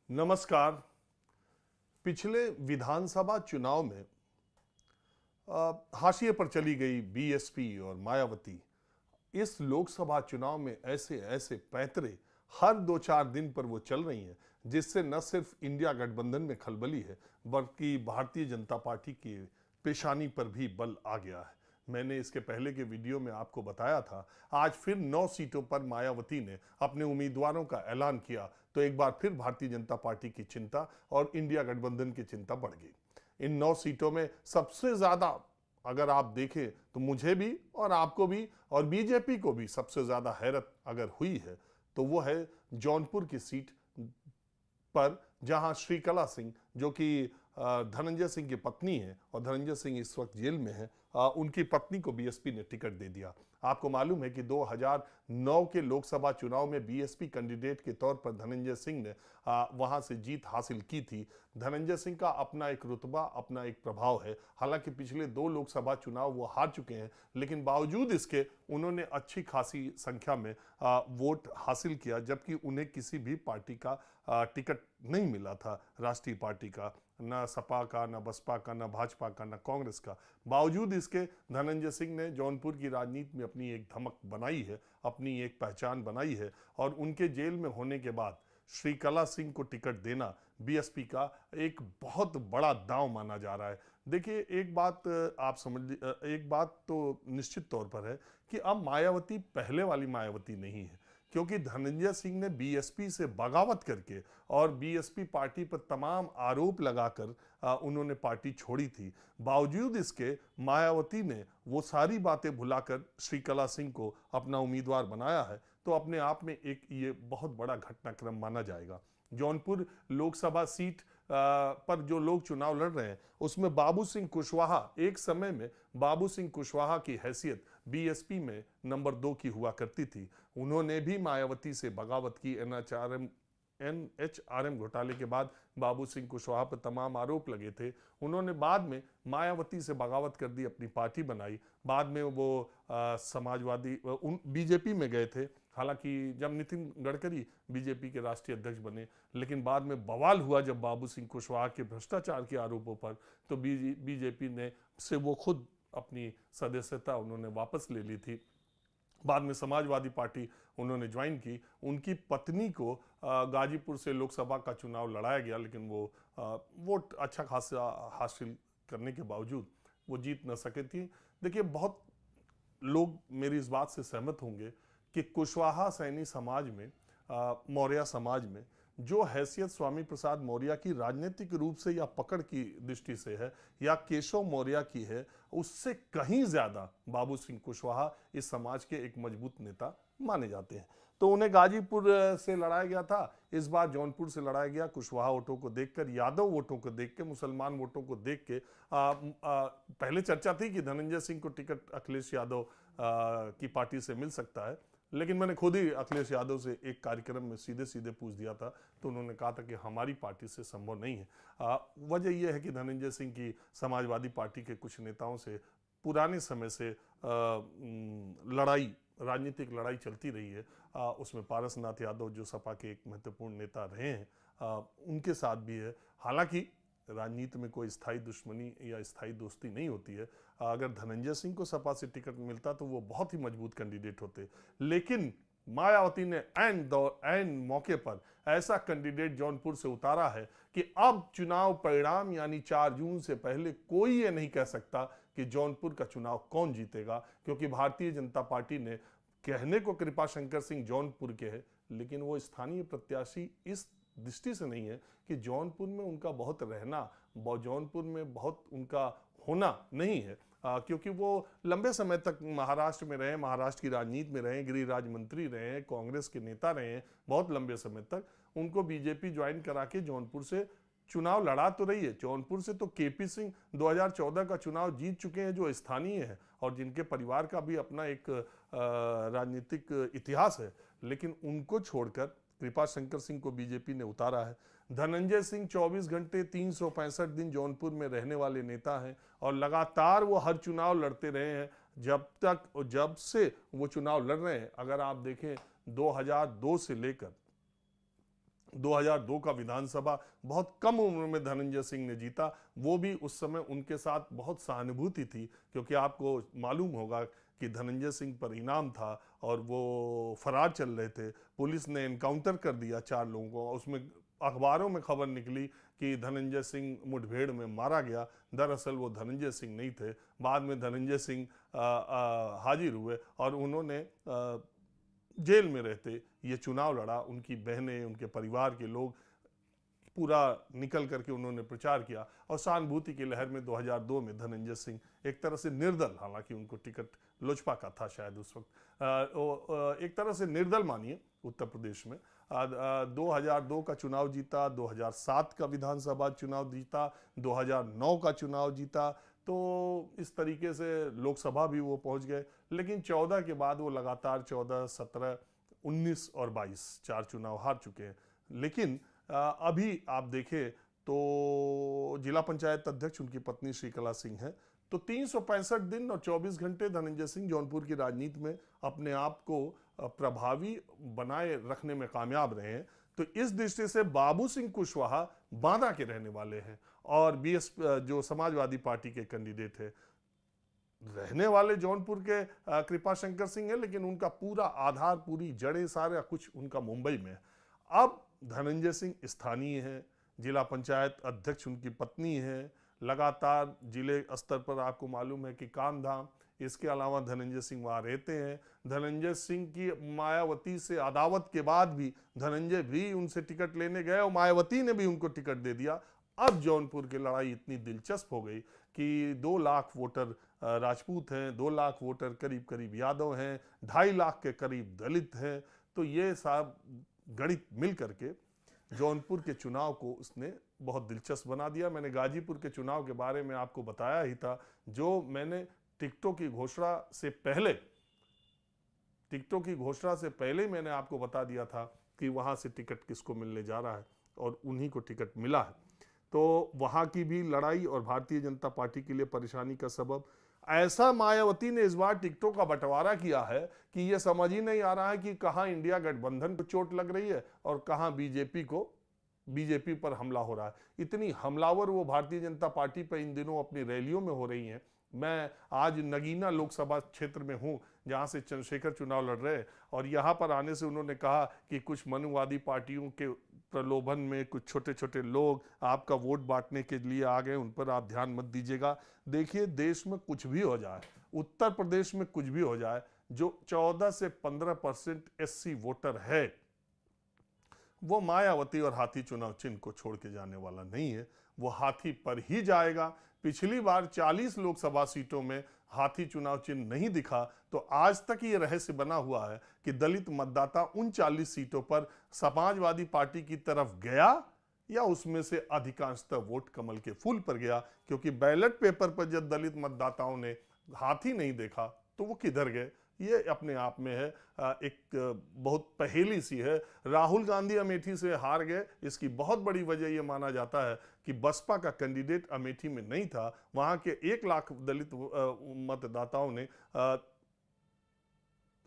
नमस्कार। पिछले विधानसभा चुनाव में हाशिए पर चली गई बीएसपी और मायावती इस लोकसभा चुनाव में ऐसे ऐसे पैंतरे हर 2-4 दिन पर वो चल रही हैं, जिससे न सिर्फ इंडिया गठबंधन में खलबली है, बल्कि भारतीय जनता पार्टी की पेशानी पर भी बल आ गया है। मैंने इसके पहले के वीडियो में आपको बताया था, आज फिर 9 सीटों पर मायावती ने अपने उम्मीदवारों का ऐलान किया, तो एक बार फिर भारतीय जनता पार्टी की चिंता और इंडिया गठबंधन की चिंता बढ़ गई। इन 9 सीटों में सबसे ज्यादा अगर आप देखें तो मुझे भी और आपको भी और बीजेपी को भी सबसे ज्यादा हैरत अगर हुई है तो वो है जौनपुर की सीट पर, जहां श्रीकला सिंह, जो कि धनंजय सिंह की पत्नी है और धनंजय सिंह इस वक्त जेल में है, उनकी पत्नी को बीएसपी ने टिकट दे दिया। आपको मालूम है कि 2009 के लोकसभा चुनाव में बीएसपी कैंडिडेट के तौर पर धनंजय सिंह ने वहां से जीत हासिल की थी। धनंजय सिंह का अपना एक रुतबा, अपना एक प्रभाव है। हालांकि पिछले 2 लोकसभा चुनाव वो हार चुके हैं, लेकिन बावजूद इसके उन्होंने अच्छी खासी संख्या में वोट हासिल किया, जबकि उन्हें किसी भी पार्टी का टिकट नहीं मिला था, राष्ट्रीय पार्टी का, न सपा का, न बसपा का, न भाजपा का, न कांग्रेस का। बावजूद इसके धनंजय सिंह ने जौनपुर की राजनीति में अपनी एक धमक बनाई है, अपनी एक पहचान बनाई है, और उनके जेल में होने के बाद श्रीकला सिंह को टिकट देना बीएसपी का एक बहुत बड़ा दांव माना जा रहा है। देखिए, एक बात आप समझ, एक बात तो निश्चित तौर पर है कि अब मायावती पहले वाली मायावती नहीं है, क्योंकि धनंजय सिंह ने बीएसपी से बगावत करके और बीएसपी पार्टी पर तमाम आरोप लगाकर उन्होंने पार्टी छोड़ी थी। बावजूद इसके मायावती ने वो सारी बातें भुलाकर श्रीकला सिंह को अपना उम्मीदवार बनाया है, तो अपने आप में एक ये बहुत बड़ा घटनाक्रम माना जाएगा। जौनपुर लोकसभा सीट पर जो लोग चुनाव लड़ रहे हैं, उसमें बाबू सिंह कुशवाहा, एक समय में बाबू सिंह कुशवाहा की हैसियत बीएसपी में नंबर 2 की हुआ करती थी। उन्होंने भी मायावती से बगावत की। एनएचआरएम घोटाले के बाद बाबू सिंह कुशवाहा पर तमाम आरोप लगे थे। उन्होंने बाद में मायावती से बगावत कर दी, अपनी पार्टी बनाई। बाद में वो समाजवादी बीजेपी में गए थे, हालांकि जब नितिन गडकरी बीजेपी के राष्ट्रीय अध्यक्ष बने, लेकिन बाद में बवाल हुआ जब बाबू सिंह कुशवाहा के भ्रष्टाचार के आरोपों पर, तो बीजेपी ने से वो खुद अपनी सदस्यता उन्होंने वापस ले ली थी। बाद में समाजवादी पार्टी उन्होंने ज्वाइन की। उनकी पत्नी को गाजीपुर से लोकसभा का चुनाव लड़ाया गया, लेकिन वो वोट अच्छा खासा हासिल करने के बावजूद वो जीत न सके थी। देखिए, बहुत लोग मेरी इस बात से सहमत होंगे कि कुशवाहा सैनी समाज में, मौर्य समाज में, जो हैसियत स्वामी प्रसाद मौर्य की राजनीतिक रूप से या पकड़ की दृष्टि से है या केशव मौर्य की है, उससे कहीं ज्यादा बाबू सिंह कुशवाहा इस समाज के एक मजबूत नेता माने जाते हैं। तो उन्हें गाजीपुर से लड़ाया गया था, इस बार जौनपुर से लड़ाया गया। कुशवाहा वोटों को देखकर, यादव वोटों को देख के, मुसलमान वोटों को देख के पहले चर्चा थी कि धनंजय सिंह को टिकट अखिलेश यादव की पार्टी से मिल सकता है, लेकिन मैंने खुद ही अखिलेश यादव से एक कार्यक्रम में सीधे सीधे पूछ दिया था, तो उन्होंने कहा था कि हमारी पार्टी से संभव नहीं है। वजह यह है कि धनंजय सिंह की समाजवादी पार्टी के कुछ नेताओं से पुराने समय से राजनीतिक लड़ाई चलती रही है। उसमें पारसनाथ यादव, जो सपा के एक महत्वपूर्ण नेता रहे हैं, उनके साथ भी है। हालांकि राजनीति में कोई स्थायी दुश्मनी या स्थायी दोस्ती नहीं होती है। अगर धनंजय सिंह को सपा से टिकट मिलता तो वो बहुत ही मजबूत कैंडिडेट होते, लेकिन मायावती ने ऐन मौके पर ऐसा कैंडिडेट जौनपुर से उतारा है कि अब चुनाव परिणाम यानी 4 जून से पहले कोई ये नहीं कह सकता कि जौनपुर का चुनाव कौन जीतेगा, क्योंकि भारतीय जनता पार्टी ने, कहने को कृपा शंकर सिंह जौनपुर के हैं, लेकिन वो स्थानीय प्रत्याशी इस दृष्टि से नहीं है कि जौनपुर में उनका बहुत रहना, जौनपुर में बहुत उनका होना नहीं है, क्योंकि वो लंबे समय तक महाराष्ट्र में रहे, महाराष्ट्र की राजनीति में रहे, गृह राज्य मंत्री रहे हैं, कांग्रेस के नेता रहे हैं बहुत लंबे समय तक। उनको बीजेपी ज्वाइन करा के जौनपुर से चुनाव लड़ा तो रही है। जौनपुर से तो केपी सिंह 2014 का चुनाव जीत चुके हैं, जो स्थानीय है और जिनके परिवार का भी अपना एक राजनीतिक इतिहास है, लेकिन उनको छोड़कर कृपा शंकर सिंह को बीजेपी ने उतारा है। धनंजय सिंह 24 घंटे 365 दिन जौनपुर में रहने वाले नेता हैं और लगातार वो हर चुनाव लड़ते रहे हैं, जब से वो चुनाव लड़ रहे हैं। अगर आप देखें 2002 से लेकर 2002 का विधानसभा बहुत कम उम्र में धनंजय सिंह ने जीता। वो भी उस समय उनके साथ बहुत सहानुभूति थी, क्योंकि आपको मालूम होगा कि धनंजय सिंह पर इनाम था और वो फरार चल रहे थे। पुलिस ने एनकाउंटर कर दिया 4 लोगों को। उसमें अखबारों में खबर निकली कि धनंजय सिंह मुठभेड़ में मारा गया। दरअसल वो धनंजय सिंह नहीं थे। बाद में धनंजय सिंह हाजिर हुए और उन्होंने जेल में रहते ये चुनाव लड़ा। उनकी बहनें, उनके परिवार के लोग पूरा निकल करके उन्होंने प्रचार किया और सहानुभूति की लहर में 2002 में धनंजय सिंह एक तरह से निर्दल, हालांकि उनको टिकट लोजपा का था शायद उस वक्त, एक तरह से निर्दल मानिए उत्तर प्रदेश में 2002 का चुनाव जीता, 2007 का विधानसभा चुनाव जीता, 2009 का चुनाव जीता। तो इस तरीके से लोकसभा भी वो पहुंच गए। लेकिन 14 के बाद वो लगातार 14, 17, 19 और 22 4 चुनाव हार चुके हैं। लेकिन अभी आप देखें तो जिला पंचायत अध्यक्ष उनकी पत्नी श्रीकला सिंह है। तो 365 दिन और 24 घंटे धनंजय सिंह जौनपुर की राजनीति में अपने आप को प्रभावी बनाए रखने में कामयाब रहे हैं। तो इस दृष्टि से बाबू सिंह कुशवाहा बांदा के रहने वाले हैं और जो समाजवादी पार्टी के कैंडिडेट है, रहने वाले जौनपुर के कृपा शंकर सिंह है, लेकिन उनका पूरा आधार, पूरी जड़ें, सारा कुछ उनका मुंबई में है। अब धनंजय सिंह स्थानीय है, जिला पंचायत अध्यक्ष उनकी पत्नी है, लगातार जिले स्तर पर आपको मालूम है कि काम धाम। इसके अलावा धनंजय सिंह वहाँ रहते हैं। धनंजय सिंह की मायावती से अदावत के बाद भी धनंजय भी उनसे टिकट लेने गए और मायावती ने भी उनको टिकट दे दिया। अब जौनपुर की लड़ाई इतनी दिलचस्प हो गई कि 2 लाख वोटर राजपूत हैं, 2 लाख वोटर करीब करीब यादव हैं, 2.5 लाख के करीब दलित हैं। तो ये सब गणित मिल करके जौनपुर के चुनाव को उसने बहुत दिलचस्प बना दिया। मैंने गाजीपुर के चुनाव के बारे में आपको बताया ही था, जो मैंने टिकटों की घोषणा से पहले मैंने आपको बता दिया था कि वहां से टिकट किसको मिलने जा रहा है और उन्हीं को टिकट मिला है। तो वहां की भी लड़ाई और भारतीय जनता पार्टी के लिए परेशानी का सबब ऐसा मायावती ने इस बार टिकटों का बंटवारा किया है कि यह समझ ही नहीं आ रहा है कि कहां इंडिया गठबंधन को चोट लग रही है और कहां बीजेपी पर हमला हो रहा है। इतनी हमलावर वो भारतीय जनता पार्टी पर इन दिनों अपनी रैलियों में हो रही हैं। मैं आज नगीना लोकसभा क्षेत्र में हूं, जहां से चंद्रशेखर चुनाव लड़ रहे हैं, और यहां पर आने से उन्होंने कहा कि कुछ मनुवादी पार्टियों के प्रलोभन में कुछ छोटे छोटे लोग आपका वोट बांटने के लिए आ गए, उन पर आप ध्यान मत दीजिएगा। देखिए, देश में कुछ भी हो जाए, उत्तर प्रदेश में कुछ भी हो जाए, जो 14 से 15% SC वोटर है, वो मायावती और हाथी चुनाव चिन्ह को छोड़ के जाने वाला नहीं है। वो हाथी पर ही जाएगा। पिछली बार 40 लोकसभा सीटों में हाथी चुनाव चिन्ह नहीं दिखा, तो आज तक ये रहस्य बना हुआ है कि दलित मतदाता उन 40 सीटों पर समाजवादी पार्टी की तरफ गया या उसमें से अधिकांशतः वोट कमल के फूल पर गया। क्योंकि बैलेट पेपर पर जब दलित मतदाताओं ने हाथी नहीं देखा तो वो किधर गए, ये अपने आप में है एक बहुत पहेली सी है। राहुल गांधी अमेठी से हार गए, इसकी बहुत बड़ी वजह यह माना जाता है कि बसपा का कैंडिडेट अमेठी में नहीं था। वहां के 1 लाख दलित मतदाताओं ने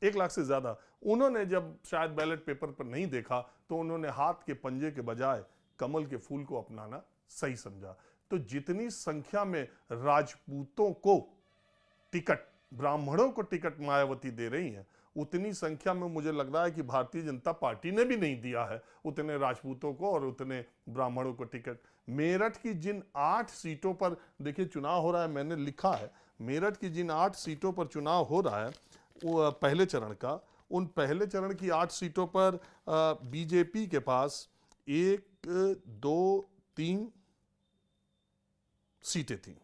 1 लाख से ज्यादा, उन्होंने जब शायद बैलेट पेपर पर नहीं देखा तो उन्होंने हाथ के पंजे के बजाय कमल के फूल को अपनाना सही समझा। तो जितनी संख्या में राजपूतों को टिकट, ब्राह्मणों को टिकट मायावती दे रही हैं, उतनी संख्या में मुझे लग रहा है कि भारतीय जनता पार्टी ने भी नहीं दिया है उतने राजपूतों को और उतने ब्राह्मणों को टिकट। मेरठ की जिन 8 सीटों पर देखिए चुनाव हो रहा है, मैंने लिखा है मेरठ की जिन 8 सीटों पर चुनाव हो रहा है वो पहले चरण का, उन पहले चरण की 8 सीटों पर बीजेपी के पास 1, 2, 3 सीटें थी।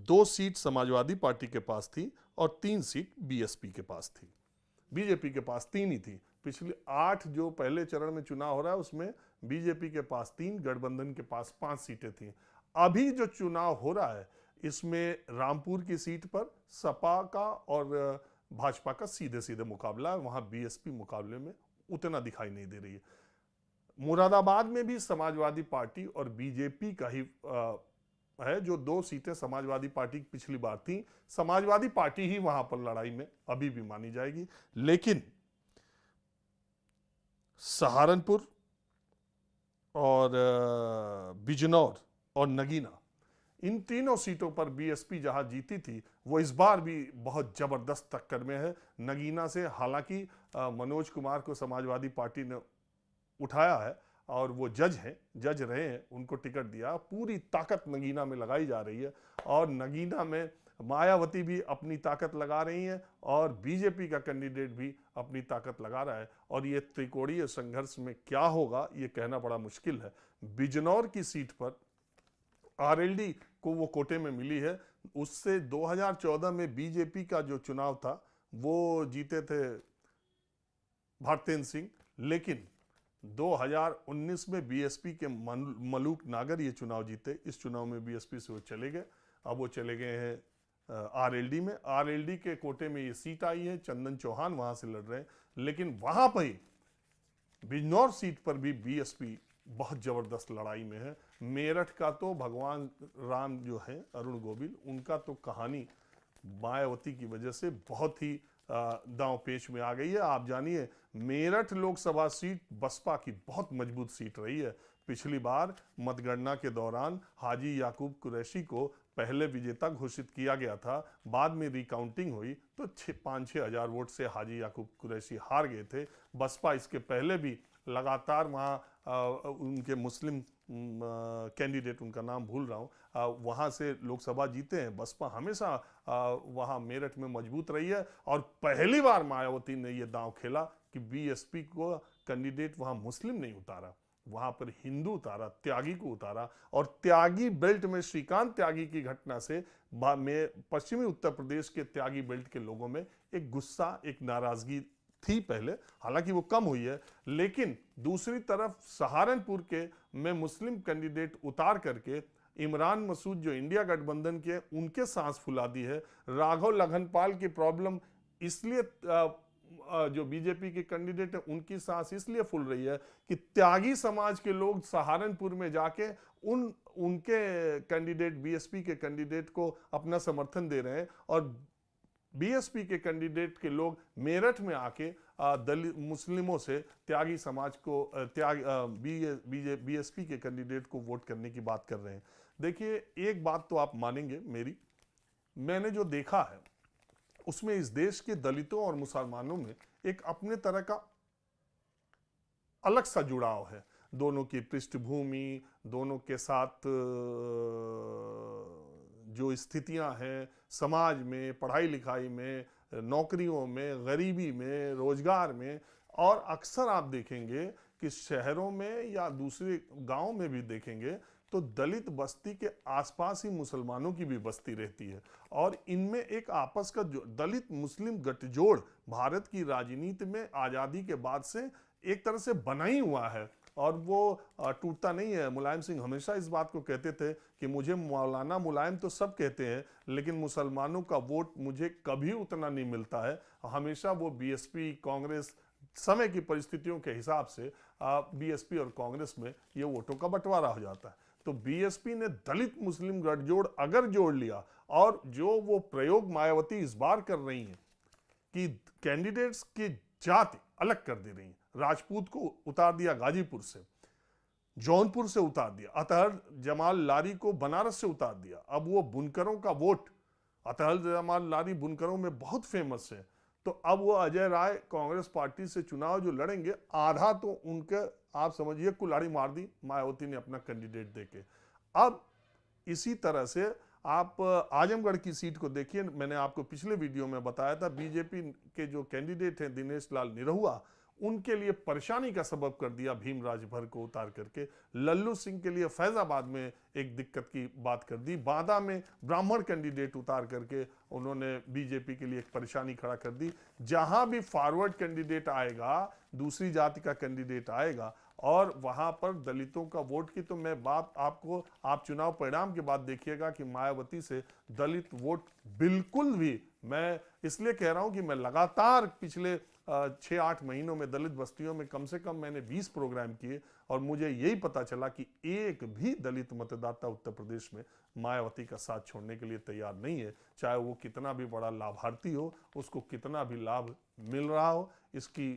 2 सीट समाजवादी पार्टी के पास थी और 3 सीट बीएसपी के पास थी। बीजेपी के पास 3 ही थी। पिछले 8 जो पहले चरण में चुनाव हो रहा है उसमें बीजेपी के पास 3, गठबंधन के पास 5 सीटें थी। अभी जो चुनाव हो रहा है इसमें रामपुर की सीट पर सपा का और भाजपा का सीधे सीधे मुकाबला है। वहां बीएसपी मुकाबले में उतना दिखाई नहीं दे रही है। मुरादाबाद में भी समाजवादी पार्टी और बीजेपी का ही है। जो 2 सीटें समाजवादी पार्टी की पिछली बार थी, समाजवादी पार्टी ही वहां पर लड़ाई में अभी भी मानी जाएगी। लेकिन सहारनपुर, और बिजनौर और नगीना, इन तीनों सीटों पर बीएसपी जहां जीती थी वो इस बार भी बहुत जबरदस्त टक्कर में है नगीना से। हालांकि मनोज कुमार को समाजवादी पार्टी ने उठाया है और वो जज रहे हैं, उनको टिकट दिया। पूरी ताकत नगीना में लगाई जा रही है और नगीना में मायावती भी अपनी ताकत लगा रही हैं और बीजेपी का कैंडिडेट भी अपनी ताकत लगा रहा है। और ये त्रिकोणीय संघर्ष में क्या होगा ये कहना बड़ा मुश्किल है। बिजनौर की सीट पर आरएलडी को वो कोटे में मिली है, उससे 2014 में बीजेपी का जो चुनाव था वो जीते थे भारतेंद्र सिंह, लेकिन 2019 में बीएसपी के मलूक नागर ये चुनाव जीते। इस चुनाव में बीएसपी से वो चले गए, अब वो चले गए हैं आरएलडी में। आरएलडी के कोटे में ये सीट आई है, चंदन चौहान वहां से लड़ रहे हैं, लेकिन वहां पर बिजनौर सीट पर भी बीएसपी बहुत जबरदस्त लड़ाई में है। मेरठ का तो भगवान राम जो है अरुण गोविल, उनका तो कहानी मायावती की वजह से बहुत ही दांव पेच में आ गई है। आप जानिए मेरठ लोकसभा सीट बसपा की बहुत मजबूत सीट रही है। पिछली बार मतगणना के दौरान हाजी याकूब कुरैशी को पहले विजेता घोषित किया गया था, बाद में रिकाउंटिंग हुई तो 5-6 हजार वोट से हाजी याकूब कुरैशी हार गए थे। बसपा इसके पहले भी लगातार वहाँ उनके मुस्लिम कैंडिडेट, उनका नाम भूल रहा हूँ, वहाँ से लोकसभा जीते हैं। बसपा हमेशा वहाँ मेरठ में मजबूत रही है और पहली बार मायावती ने ये दांव खेला कि बीएसपी को कैंडिडेट वहाँ मुस्लिम नहीं उतारा, वहाँ पर हिंदू उतारा, त्यागी को उतारा। और त्यागी बेल्ट में श्रीकांत त्यागी की घटना से पश्चिमी उत्तर प्रदेश के त्यागी बेल्ट के लोगों में एक गुस्सा, एक नाराजगी थी पहले, हालांकि वो कम हुई है। लेकिन दूसरी तरफ सहारनपुर के में मुस्लिम कैंडिडेट उतार करके इमरान मसूद जो इंडिया गठबंधन के, उनके सांस फुला दी है। राघव लखनपाल की प्रॉब्लम इसलिए जो बीजेपी के कैंडिडेट है उनकी सांस इसलिए फूल रही है कि त्यागी समाज के लोग सहारनपुर में जाके उनके कैंडिडेट, बीएसपी के कैंडिडेट को अपना समर्थन दे रहे हैं और बीएसपी के कैंडिडेट के लोग मेरठ में आके दलित मुस्लिमों से त्यागी समाज को बीएसपी के कैंडिडेट को वोट करने की बात कर रहे हैं। देखिए एक बात तो आप मानेंगे मेरी, मैंने जो देखा है उसमें इस देश के दलितों और मुसलमानों में एक अपने तरह का अलग सा जुड़ाव है। दोनों की पृष्ठभूमि, दोनों के साथ जो स्थितियां हैं समाज में, पढ़ाई लिखाई में, नौकरियों में, गरीबी में, रोजगार में, और अक्सर आप देखेंगे कि शहरों में या दूसरे गांव में भी देखेंगे तो दलित बस्ती के आसपास ही मुसलमानों की भी बस्ती रहती है और इनमें एक आपस का जो दलित मुस्लिम गठजोड़ भारत की राजनीति में आज़ादी के बाद से एक तरह से बना ही हुआ है और वो टूटता नहीं है। मुलायम सिंह हमेशा इस बात को कहते थे कि मुझे मौलाना मुलायम तो सब कहते हैं, लेकिन मुसलमानों का वोट मुझे कभी उतना नहीं मिलता है। हमेशा वो बीएसपी, कांग्रेस, समय की परिस्थितियों के हिसाब से बीएसपी और कांग्रेस में ये वोटों का बंटवारा हो जाता है। तो बीएसपी ने दलित मुस्लिम गठजोड़ अगर जोड़ लिया, और जो वो प्रयोग मायावती इस बार कर रही हैं कि कैंडिडेट्स की जाति अलग कर दे रही है, राजपूत को उतार दिया गाजीपुर से, जौनपुर से उतार दिया, अतहर जमाल लारी को बनारस से उतार दिया, अब वो बुनकरों का वोट, अतहर जमाल लारी बुनकरों में बहुत फेमस है, तो अब वो अजय राय कांग्रेस पार्टी से चुनाव जो लड़ेंगे, आधा तो उनके आप समझिए कुल्हाड़ी मार दी मायावती ने अपना कैंडिडेट देके। अब इसी तरह से आप आजमगढ़ की सीट को देखिए, मैंने आपको पिछले वीडियो में बताया था बीजेपी के जो कैंडिडेट हैं दिनेश लाल निरहुआ, उनके लिए परेशानी का सबब कर दिया भीम राजभर को उतार करके। लल्लू सिंह के लिए फैजाबाद में एक दिक्कत की बात कर दी, बांदा में ब्राह्मण कैंडिडेट उतार करके उन्होंने बीजेपी के लिए एक परेशानी खड़ा कर दी। जहां भी फॉरवर्ड कैंडिडेट आएगा, दूसरी जाति का कैंडिडेट आएगा और वहां पर दलितों का वोट की, तो मैं बात आपको, आप चुनाव परिणाम के बाद देखिएगा कि मायावती से दलित वोट बिल्कुल भी, मैं इसलिए कह रहा हूं कि मैं लगातार पिछले 6-8 महीनों में दलित बस्तियों में कम से कम मैंने 20 प्रोग्राम किए और मुझे यही पता चला कि एक भी दलित मतदाता उत्तर प्रदेश में मायावती का साथ छोड़ने के लिए तैयार नहीं है, चाहे वो कितना भी बड़ा लाभार्थी हो, उसको कितना भी लाभ मिल रहा हो, इसकी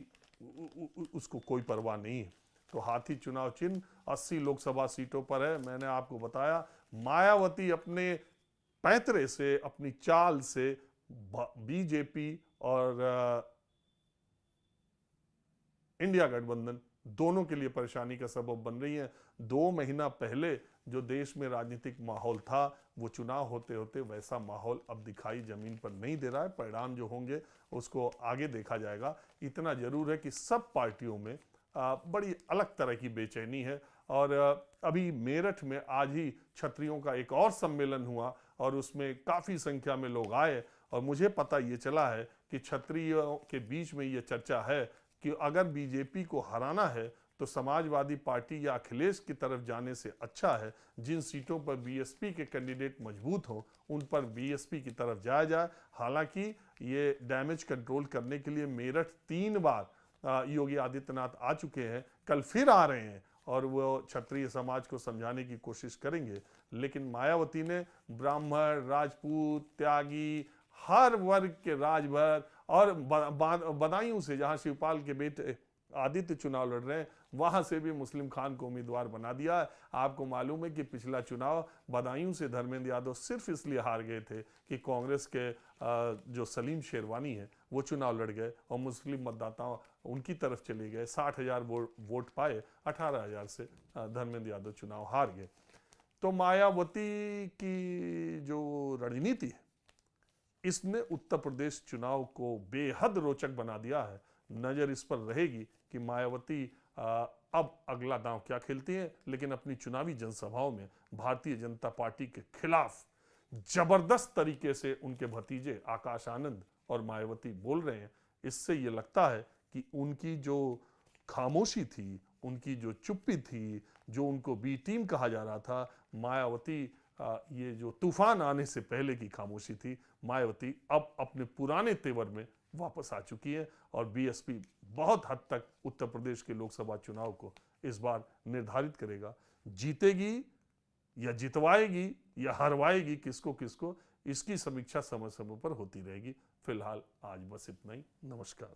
उसको कोई परवाह नहीं है। तो हाथी चुनाव चिन्ह 80 लोकसभा सीटों पर है। मैंने आपको बताया मायावती अपने पैंतरे से, अपनी चाल से बीजेपी और इंडिया गठबंधन दोनों के लिए परेशानी का सबब बन रही है। 2 महीना पहले जो देश में राजनीतिक माहौल था, वो चुनाव होते होते वैसा माहौल अब दिखाई जमीन पर नहीं दे रहा है। परिणाम जो होंगे उसको आगे देखा जाएगा। इतना जरूर है कि सब पार्टियों में बड़ी अलग तरह की बेचैनी है। और अभी मेरठ में आज ही क्षत्रियों का एक और सम्मेलन हुआ और उसमें काफ़ी संख्या में लोग आए और मुझे पता ये चला है कि क्षत्रियों के बीच में ये चर्चा है कि अगर बीजेपी को हराना है तो समाजवादी पार्टी या अखिलेश की तरफ जाने से अच्छा है जिन सीटों पर बीएसपी के कैंडिडेट मजबूत हों उन पर बीएसपी की तरफ जाया जाए। हालांकि ये डैमेज कंट्रोल करने के लिए मेरठ 3 बार योगी आदित्यनाथ आ चुके हैं, कल फिर आ रहे हैं और वो क्षत्रिय समाज को समझाने की कोशिश करेंगे। लेकिन मायावती ने ब्राह्मण, राजपूत, त्यागी, हर वर्ग के राजभर और बदायूं से, जहां शिवपाल के बेटे आदित्य चुनाव लड़ रहे हैं, वहां से भी मुस्लिम खान को उम्मीदवार बना दिया है। आपको मालूम है कि पिछला चुनाव बदायूं से धर्मेंद्र यादव सिर्फ इसलिए हार गए थे कि कांग्रेस के जो सलीम शेरवानी है वो चुनाव लड़ गए और मुस्लिम मतदाता उनकी तरफ चले गए। 60,000 वोट पाए, 18,000 से धर्मेंद्र यादव चुनाव हार गए। तो मायावती की जो रणनीति है इसने उत्तर प्रदेश चुनाव को बेहद रोचक बना दिया है। नजर इस पर रहेगी कि मायावती अब अगला दांव क्या खेलती हैं। लेकिन अपनी चुनावी जनसभाओं में भारतीय जनता पार्टी के खिलाफ जबरदस्त तरीके से उनके भतीजे आकाश आनंद और मायावती बोल रहे हैं। इससे यह लगता है कि उनकी जो खामोशी थी, उनकी जो चुप्पी थी, जो उनको बी टीम कहा जा रहा था, मायावती ये जो तूफान आने से पहले की खामोशी थी, मायावती अब अपने पुराने तेवर में वापस आ चुकी है और बीएसपी बहुत हद तक उत्तर प्रदेश के लोकसभा चुनाव को इस बार निर्धारित करेगा। जीतेगी या जितवाएगी या हरवाएगी किसको किसको, इसकी समीक्षा समय समय पर होती रहेगी। फिलहाल आज बस इतना ही। नमस्कार।